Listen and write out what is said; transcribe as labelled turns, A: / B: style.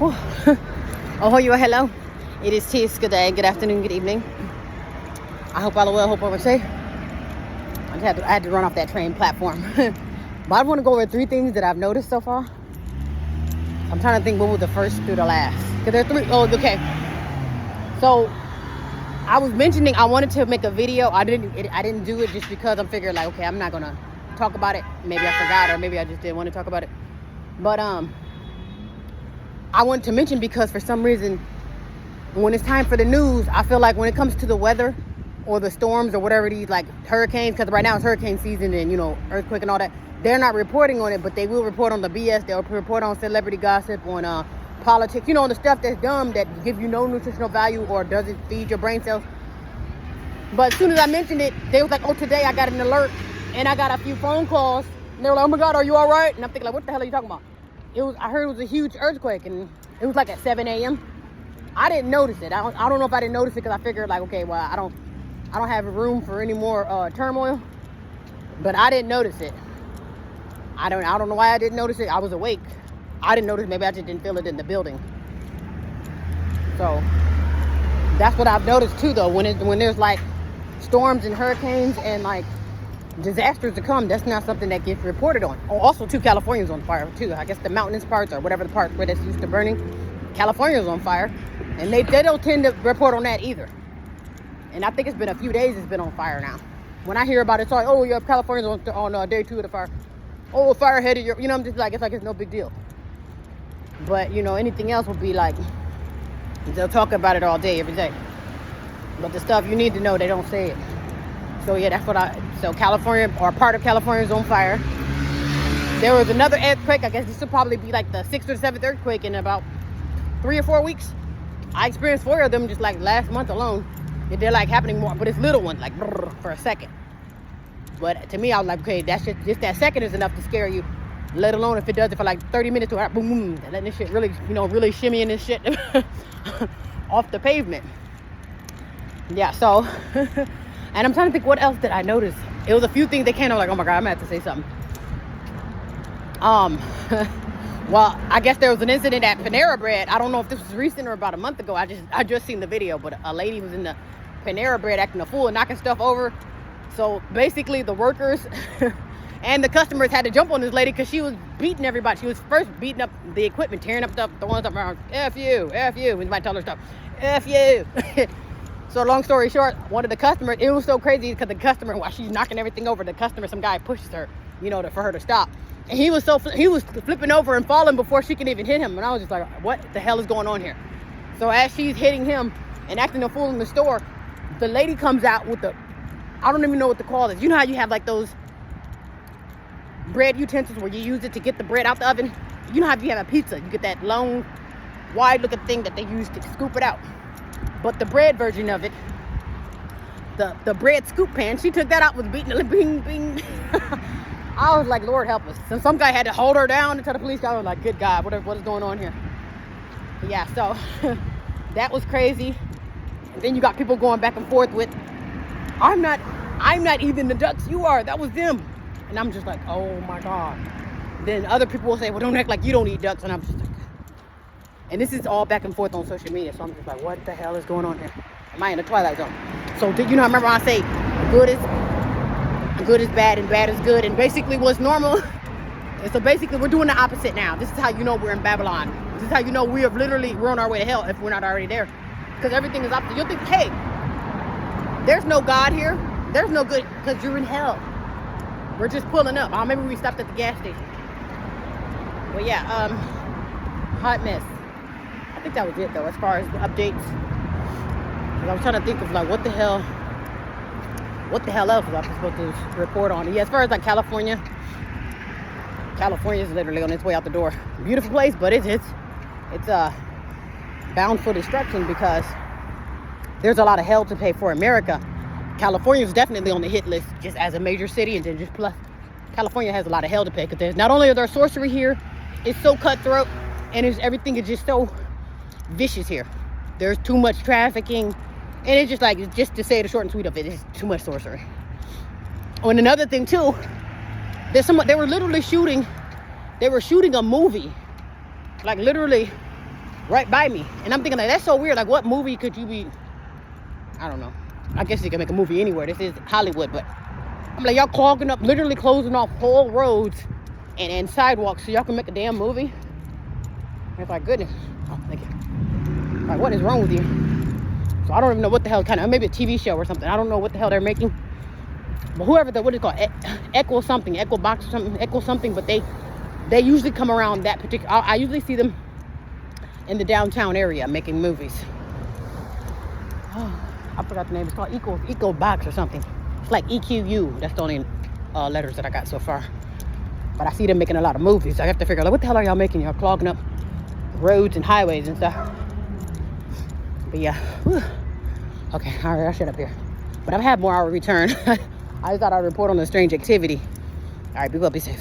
A: Oh, you hello. It is Tis. Good day, good afternoon, good evening. I hope all are well. Hope all are safe. I had to run off that train platform. But I want to go over 3 things that I've noticed so far. I'm trying to think what was the first through the last. Because there are 3. Oh, okay. So I was mentioning I wanted to make a video. I didn't do it just because I'm figuring like, okay, I'm not gonna talk about it. Maybe I forgot, or maybe I just didn't want to talk about it. But I wanted to mention because for some reason, when it's time for the news, I feel like when it comes to the weather or the storms or whatever these like hurricanes, because right now it's hurricane season and earthquake and all that, they're not reporting on it, but they will report on the BS. They'll report on celebrity gossip, on politics, the stuff that's dumb that gives you no nutritional value or doesn't feed your brain cells. But as soon as I mentioned it, they was like, oh, today I got an alert and I got a few phone calls and they were like, oh my God, are you all right? And I'm thinking like, what the hell are you talking about? I heard it was a huge earthquake and it was like at 7 a.m. I didn't notice it. I don't know if I didn't notice it because I figured like, okay, well, I don't have room for any more turmoil, but I didn't notice it. I don't know why I didn't notice it. I was awake. I didn't notice. Maybe I just didn't feel it in the building. So that's what I've noticed too, though. When there's like storms and hurricanes and like disasters to come, that's not something that gets reported on. Oh, also, too, California's on fire too. I guess the mountainous parts or whatever the part where that's used to burning, California's on fire, and they don't tend to report on that either. And I think it's been a few days it's been on fire now. When I hear about it, it's like, oh yeah, California's on day 2 of the fire. Oh, fire headed, I'm just like, it's no big deal. But anything else would be like, they'll talk about it all day, every day. But the stuff you need to know, they don't say it. So yeah, so California, or part of California, is on fire. There was another earthquake. I guess this will probably be like the 6th or 7th earthquake in about 3 or 4 weeks. I experienced 4 of them just like last month alone. They're like happening more, but it's little ones, like for a second. But to me, I was like, okay, that's just that second is enough to scare you. Let alone if it does it for like 30 minutes or boom, boom, and letting this shit really, really shimmying this shit off the pavement. Yeah, so, and I'm trying to think what else did I notice. It was a few things that came up like, oh my God, I'm gonna have to say something. Well, I guess there was an incident at Panera Bread. I don't know if this was recent or about a month ago. I just seen the video, but a lady was in the Panera Bread acting a fool and knocking stuff over. So basically the workers and the customers had to jump on this lady because she was beating everybody. She was first beating up the equipment, tearing up stuff, throwing stuff around. F you, and might tell her stuff. F you. So long story short, one of the customers, it was so crazy because the customer, while she's knocking everything over, the customer, some guy pushes her, for her to stop. And he was flipping over and falling before she can even hit him. And I was just like, what the hell is going on here? So as she's hitting him and acting a fool in the store, the lady comes out with I don't even know what to call it. You know how you have like those bread utensils where you use it to get the bread out the oven? You know how if you have a pizza, you get that long, wide looking thing that they use to scoop it out. But the bread version of it, the bread scoop pan, she took that out with beating it, bing, bing. I was like, Lord help us. So some guy had to hold her down and tell the police guy, I was like, good God, what is going on here? But yeah, so that was crazy. And then you got people going back and forth with, I'm not eating the ducks, you are, that was them. And I'm just like, oh my God. Then other people will say, well, don't act like you don't eat ducks. And I'm just like, and this is all back and forth on social media. So I'm just like, what the hell is going on here? Am I in the Twilight Zone? So remember I say good is bad and bad is good. And basically what's normal. And so basically we're doing the opposite now. This is how you know we're in Babylon. This is how you know we're on our way to hell if we're not already there. Because everything is opposite. You'll think, hey, there's no God here. There's no good because you're in hell. We're just pulling up. Maybe we stopped at the gas station. But yeah, hot mess. I think that was it though, as far as the updates. I was trying to think of like, what the hell else was I supposed to report on? Yeah, as far as like California is literally on its way out the door. Beautiful place, but it's bound for destruction because there's a lot of hell to pay for America. California is definitely on the hit list just as a major city, and then just plus California has a lot of hell to pay because there's not only is there sorcery here, it's so cutthroat, and everything is just so vicious here. There's too much trafficking, and it's just to say the short and sweet of it, it's too much sorcery. Oh, and another thing too, they were shooting a movie like literally right by me. And I'm thinking like, that's so weird. Like, what movie could you be? I don't know. I guess you can make a movie anywhere. This is Hollywood, but I'm like, y'all clogging up, literally closing off whole roads and sidewalks so y'all can make a damn movie. It's like, goodness. Oh, thank you. Like, what is wrong with you? So I don't even know what the hell maybe a TV show or something. I don't know what the hell they're making. But whoever what is it called? Echo something, Echo Box or something, Echo something. But they usually come around that particular. I usually see them in the downtown area making movies. Oh, I forgot the name. It's called Echo Box or something. It's like EQU. That's the only letters that I got so far. But I see them making a lot of movies. I have to figure out, like, what the hell are y'all making? Y'all clogging up roads and highways and stuff. But yeah. Whew. Okay, all right, I'll shut up here. But I've had more. I will return. I just thought I'd report on the strange activity. All right, be well, be safe.